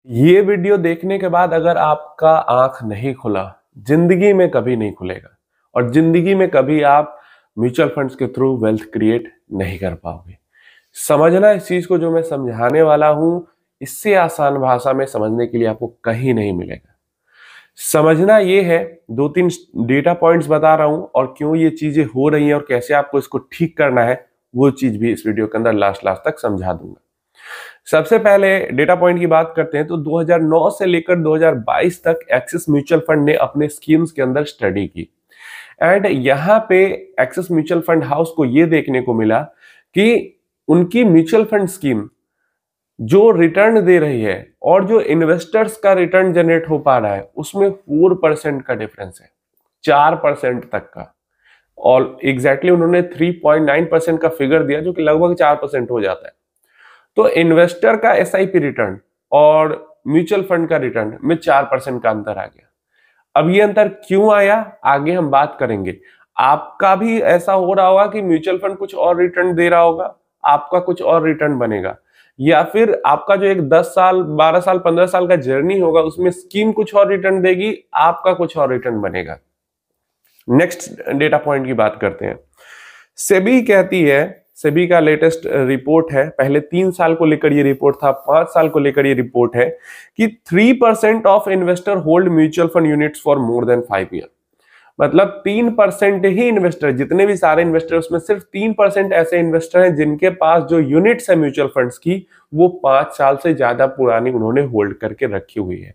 ये वीडियो देखने के बाद अगर आपका आंख नहीं खुला, जिंदगी में कभी नहीं खुलेगा और जिंदगी में कभी आप म्यूचुअल फंड्स के थ्रू वेल्थ क्रिएट नहीं कर पाओगे। समझना इस चीज को जो मैं समझाने वाला हूं, इससे आसान भाषा में समझने के लिए आपको कहीं नहीं मिलेगा। समझना ये है, दो तीन डेटा पॉइंट्स बता रहा हूं और क्यों ये चीजें हो रही हैं और कैसे आपको इसको ठीक करना है, वो चीज भी इस वीडियो के अंदर लास्ट तक समझा दूंगा। सबसे पहले डेटा पॉइंट की बात करते हैं तो 2009 से लेकर 2022 तक एक्सिस म्यूचुअल फंड ने अपने स्कीम्स के अंदर स्टडी की एंड यहाँ पे एक्सिस म्यूचुअल फंड हाउस को ये देखने को मिला कि उनकी म्यूचुअल फंड स्कीम जो रिटर्न दे रही है और जो इन्वेस्टर्स का रिटर्न जनरेट हो पा रहा है उसमें 4% का डिफरेंस है, 4% तक का। और एग्जैक्टली उन्होंने 3.9% का फिगर दिया जो कि लगभग 4% हो जाता है। तो इन्वेस्टर का एसआईपी रिटर्न और म्यूचुअल फंड का रिटर्न में 4% का अंतर आ गया। अब ये अंतर क्यों आया, आगे हम बात करेंगे। आपका भी ऐसा हो रहा होगा कि म्यूचुअल फंड कुछ और रिटर्न दे रहा होगा, आपका कुछ और रिटर्न बनेगा, या फिर आपका जो एक 10 साल 12 साल 15 साल का जर्नी होगा उसमें स्कीम कुछ और रिटर्न देगी, आपका कुछ और रिटर्न बनेगा। नेक्स्ट डेटा पॉइंट की बात करते हैं। सेबी कहती है, सेबी का लेटेस्ट रिपोर्ट है, पहले 3 साल को लेकर ये रिपोर्ट था, 5 साल को लेकर ये रिपोर्ट है कि 3% of investor hold mutual fund units for more than 5 year. मतलब 3% ही इन्वेस्टर, जितने भी सारे इन्वेस्टर उसमें सिर्फ 3% ऐसे इन्वेस्टर हैं जिनके पास जो यूनिट्स है म्यूचुअल फंड्स की वो 5 साल से ज्यादा पुरानी उन्होंने होल्ड करके रखी हुई है।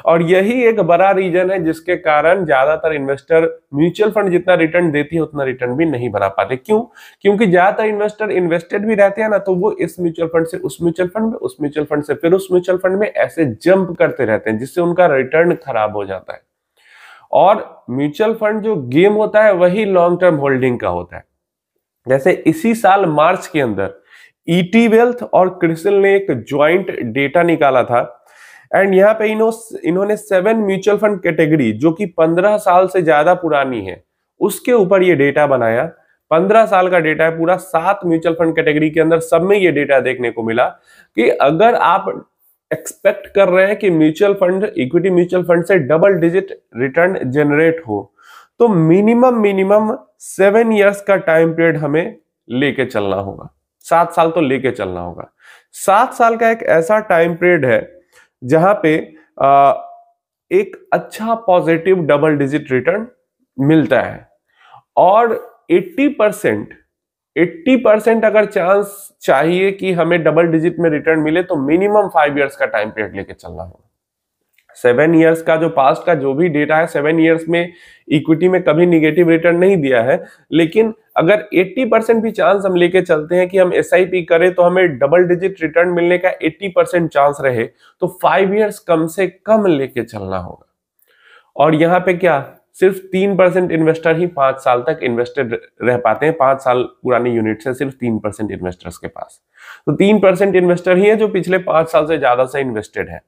और यही एक बड़ा रीजन है जिसके कारण ज्यादातर इन्वेस्टर म्यूचुअल फंड जितना रिटर्न देती है उतना रिटर्न भी नहीं बना पाते। क्यों? क्योंकि ज्यादातर इन्वेस्टर इन्वेस्टेड भी रहते हैं ना, तो वो इस म्यूचुअल फंड से उस म्यूचुअल फंड में, उस म्यूचुअल फंड से फिर उस म्यूचुअल फंड में ऐसे जंप करते रहते हैं जिससे उनका रिटर्न खराब हो जाता है। और म्यूचुअल फंड जो गेम होता है वही लॉन्ग टर्म होल्डिंग का होता है। जैसे इसी साल मार्च के अंदर ईटी वेल्थ और क्रिसिल ने एक ज्वाइंट डेटा निकाला था एंड यहाँ पे इन्होंने 7 म्यूचुअल फंड कैटेगरी जो कि 15 साल से ज्यादा पुरानी है उसके ऊपर ये डेटा बनाया। 15 साल का डेटा है पूरा, 7 म्यूचुअल फंड कैटेगरी के अंदर सब में ये डेटा देखने को मिला कि अगर आप एक्सपेक्ट कर रहे हैं कि mutual fund, equity mutual fund से डबल डिजिट रिटर्न जनरेट हो तो मिनिमम 7 इयर्स का टाइम पीरियड हमें लेके चलना होगा। 7 साल तो लेके चलना होगा। 7 साल का एक ऐसा टाइम पीरियड है जहां पे एक अच्छा पॉजिटिव डबल डिजिट रिटर्न मिलता है और 80% अगर चांस चाहिए कि हमें डबल डिजिट में रिटर्न मिले तो मिनिमम 5 इयर्स का टाइम पीरियड लेके चलना होगा। 7 इयर्स का जो पास्ट का जो भी डेटा है, 7 इयर्स में इक्विटी में कभी निगेटिव रिटर्न नहीं दिया है, लेकिन अगर 80% भी चांस हम लेके चलते हैं कि हम एसआईपी करें तो हमें डबल डिजिट रिटर्न मिलने का 80% चांस रहे तो 5 इयर्स कम से कम लेके चलना होगा। और यहाँ पे क्या, सिर्फ 3% इन्वेस्टर ही 5 साल तक इन्वेस्टेड रह पाते हैं। 5 साल पुरानी यूनिट है सिर्फ 3% इन्वेस्टर्स के पास, तो 3% इन्वेस्टर ही है जो पिछले 5 साल से ज्यादा से इन्वेस्टेड है।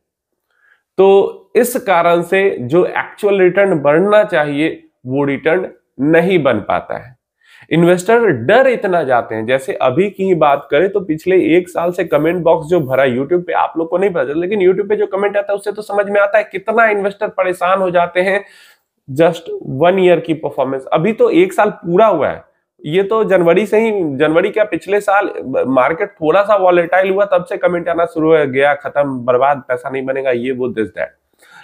तो इस कारण से जो एक्चुअल रिटर्न बढ़ना चाहिए वो रिटर्न नहीं बन पाता है। इन्वेस्टर डर इतना जाते हैं, जैसे अभी की ही बात करें तो पिछले 1 साल से कमेंट बॉक्स जो भरा यूट्यूब पे, आप लोग को नहीं पता लेकिन यूट्यूब पे जो कमेंट आता है उससे तो समझ में आता है कितना इन्वेस्टर परेशान हो जाते हैं जस्ट 1 ईयर की परफॉर्मेंस। अभी तो 1 साल पूरा हुआ है, ये तो जनवरी से ही, जनवरी क्या पिछले साल मार्केट थोड़ा सा वॉलेटाइल हुआ तब से कमेंट आना शुरू हो गया, खत्म, बर्बाद, पैसा नहीं बनेगा, ये वो दिस दैट।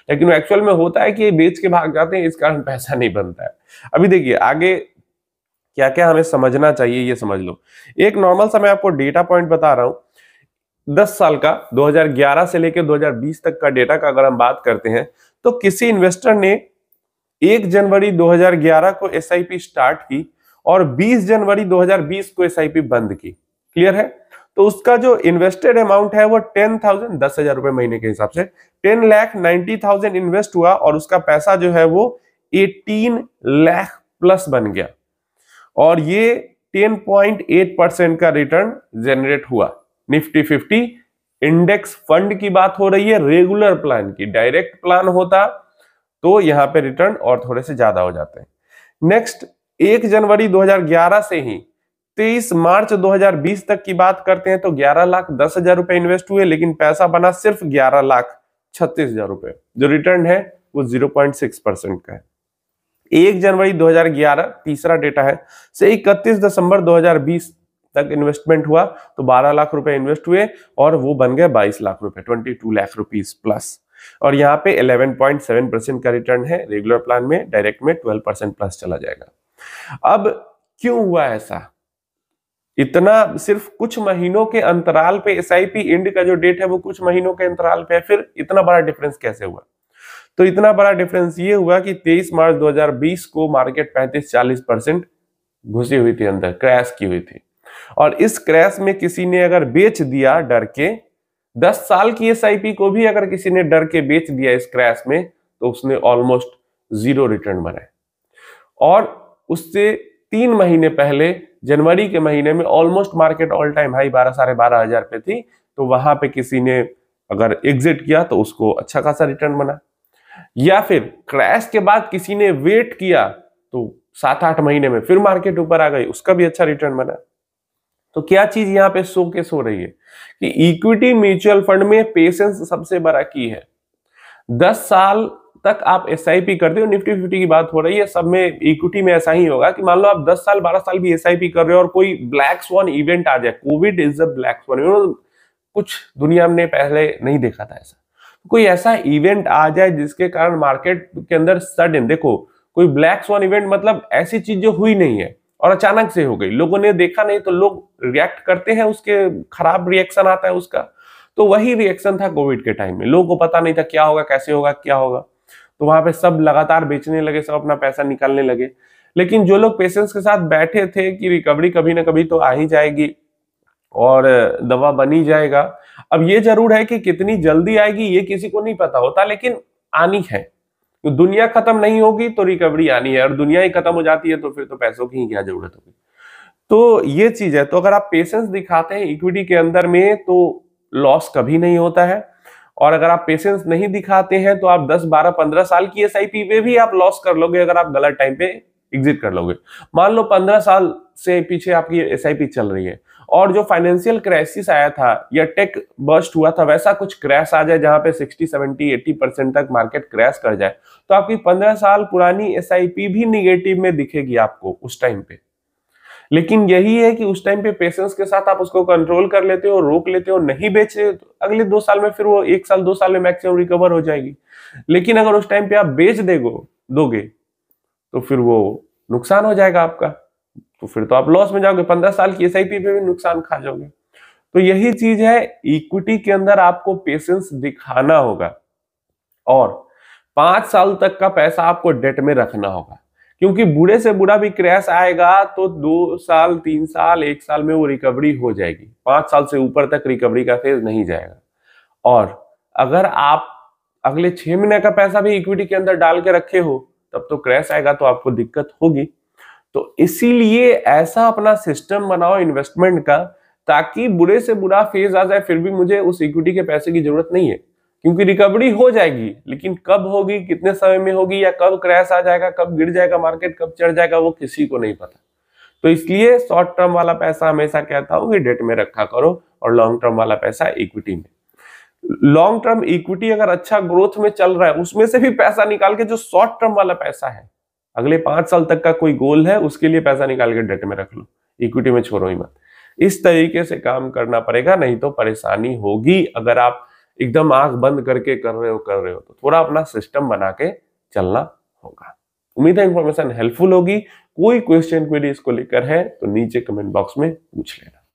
लेकिन एक्चुअल में होता है कि ये बेच के भाग जाते हैं, इस कारण पैसा नहीं बनता है। अभी देखिए आगे क्या क्या हमें समझना चाहिए, ये समझ लो। एक नॉर्मल सा मैं आपको डेटा पॉइंट बता रहा हूं। 10 साल का 2011 से लेकर 2020 तक का डेटा का अगर हम बात करते हैं तो किसी इन्वेस्टर ने 1 जनवरी 2011 को एसआईपी स्टार्ट की और 20 जनवरी 2020 को एसआईपी बंद की। क्लियर है? तो उसका जो इन्वेस्टेड अमाउंट है वो 10,000 रुपए महीने के हिसाब से 10,90,000 इन्वेस्ट हुआ और उसका पैसा जो है वो 18 लाख प्लस बन गया और ये 10.8% का रिटर्न जनरेट हुआ। निफ्टी 50 इंडेक्स फंड की बात हो रही है, रेगुलर प्लान की। डायरेक्ट प्लान होता तो यहां पे रिटर्न और थोड़े से ज्यादा हो जाते हैं। नेक्स्ट 1 जनवरी 2011 से ही 23 मार्च 2020 तक की बात करते हैं तो 11,10,000 रुपए इन्वेस्ट हुए लेकिन पैसा बना सिर्फ 11 लाख 36,000 रुपए। जो रिटर्न है वो 0.6% का है। 1 जनवरी 2011 तीसरा डेटा है से 31 दिसंबर 2020 तक इन्वेस्टमेंट हुआ तो 12 लाख रुपए इन्वेस्ट हुए और वो बन गए 22 लाख रुपए, 22 लाख रुपीस प्लस। और यहाँ पे 11.7% का रिटर्न है। रेगुलर प्लान में, डायरेक्ट में 12% प्लस चला जाएगा। अब क्यों हुआ ऐसा? इतना सिर्फ कुछ महीनों के अंतराल पे, एसआईपी एंड का जो डेट है वो कुछ महीनों के अंतराल पे है, फिर इतना बड़ा डिफरेंस कैसे हुआ? तो इतना बड़ा डिफरेंस ये हुआ कि 23 मार्च 2020 को मार्केट 35-40% घुसी हुई थी अंदर, क्रैश की हुई थी। और इस क्रैश में किसी ने अगर बेच दिया डर के, 10 साल की एसआईपी को भी अगर किसी ने डर के बेच दिया इस क्रैश में, तो उसने ऑलमोस्ट 0 रिटर्न बनाए। और उससे 3 महीने पहले जनवरी के महीने में almost market all time high 12-12,500 पे थी, तो वहां पे किसी ने अगर एग्जिट किया तो उसको अच्छा खासा रिटर्न बना। या फिर क्रैश के बाद किसी ने वेट किया तो 7-8 महीने में फिर मार्केट ऊपर आ गई, उसका भी अच्छा रिटर्न बना। तो क्या चीज यहाँ पे शो केस हो रही है कि इक्विटी म्यूचुअल फंड में पेशेंस सबसे बड़ा की है। 10 साल तक आप एसआईपी करते हो, निफ्टी 50 की बात हो रही है, सब में इक्विटी में ऐसा ही होगा कि मान लो आप 10 साल 12 साल भी एसआईपी कर रहे हो और कोई ब्लैक स्वान इवेंट आ जाए, Covid is a black swan, कुछ दुनिया ने पहले नहीं देखा था ऐसा, कोई ऐसा इवेंट आ जाए जिसके कारण मार्केट के अंदर सडन, देखो कोई ब्लैक स्वान इवेंट मतलब ऐसी चीज जो हुई नहीं है और अचानक से हो गई, लोगों ने देखा नहीं तो लोग रिएक्ट करते हैं, उसके खराब रिएक्शन आता है उसका। तो वही रिएक्शन था कोविड के टाइम में, लोगों को पता नहीं था क्या होगा, कैसे होगा, क्या होगा, तो वहां पे सब लगातार बेचने लगे, सब अपना पैसा निकालने लगे। लेकिन जो लोग पेशेंस के साथ बैठे थे कि रिकवरी कभी ना कभी तो आ ही जाएगी और दवा बनी जाएगा। अब ये जरूर है कि कितनी जल्दी आएगी ये किसी को नहीं पता होता, लेकिन आनी है। तो दुनिया खत्म नहीं होगी तो रिकवरी आनी है, और दुनिया ही खत्म हो जाती है तो फिर तो पैसों की ही क्या जरूरत होगी। तो ये चीज है। तो अगर आप पेशेंस दिखाते हैं इक्विटी के अंदर में तो लॉस कभी नहीं होता है, और अगर आप पेशेंस नहीं दिखाते हैं तो आप 10, 12, 15 साल की एसआईपी पे भी आप लॉस कर लोगे अगर आप गलत टाइम पे एग्जिट कर लोगे। मान लो 15 साल से पीछे आपकी एसआईपी चल रही है और जो फाइनेंशियल क्राइसिस आया था या टेक बर्स्ट हुआ था, वैसा कुछ क्रैश आ जाए जहां पे 60, 70, 80% तक मार्केट क्रैश कर जाए, तो आपकी 15 साल पुरानी एसआईपी भी निगेटिव में दिखेगी आपको उस टाइम पे। लेकिन यही है कि उस टाइम पे पेशेंस के साथ आप उसको कंट्रोल कर लेते हो, रोक लेते हो, नहीं बेचे तो अगले 2 साल में फिर वो 1 साल 2 साल में मैक्सिमम रिकवर हो जाएगी। लेकिन अगर उस टाइम पे आप बेच दोगे तो फिर वो नुकसान हो जाएगा आपका, तो फिर तो आप लॉस में जाओगे, 15 साल की एसआईपी पे भी नुकसान खा जाओगे। तो यही चीज है, इक्विटी के अंदर आपको पेशेंस दिखाना होगा और 5 साल तक का पैसा आपको डेट में रखना होगा, क्योंकि बुरे से बुरा भी क्रैश आएगा तो 2 साल 3 साल 1 साल में वो रिकवरी हो जाएगी, 5 साल से ऊपर तक रिकवरी का फेज नहीं जाएगा। और अगर आप अगले 6 महीने का पैसा भी इक्विटी के अंदर डाल के रखे हो तब तो क्रैश आएगा तो आपको दिक्कत होगी। तो इसीलिए ऐसा अपना सिस्टम बनाओ इन्वेस्टमेंट का, ताकि बुरे से बुरा फेज आ जाए फिर भी मुझे उस इक्विटी के पैसे की जरूरत नहीं है, क्योंकि रिकवरी हो जाएगी, लेकिन कब होगी, कितने समय में होगी, या कब क्रैश आ जाएगा, कब गिर जाएगा मार्केट, कब चढ़ जाएगा, वो किसी को नहीं पता। तो इसलिए शॉर्ट टर्म वाला पैसा हमेशा कहता हूं कि डेट में रखा करो और लॉन्ग टर्म वाला पैसा इक्विटी में। लॉन्ग टर्म इक्विटी अगर अच्छा ग्रोथ में चल रहा है उसमें से भी पैसा निकाल के, जो शॉर्ट टर्म वाला पैसा है अगले 5 साल तक का कोई गोल है उसके लिए पैसा निकाल के डेट में रख लो, इक्विटी में छोड़ो ही मत। इस तरीके से काम करना पड़ेगा, नहीं तो परेशानी होगी। अगर आप एकदम आंख बंद करके कर रहे हो तो थोड़ा अपना सिस्टम बना के चलना होगा। उम्मीद है इंफॉर्मेशन हेल्पफुल होगी। कोई क्वेश्चन क्वेरी इसको लेकर है तो नीचे कमेंट बॉक्स में पूछ लेना।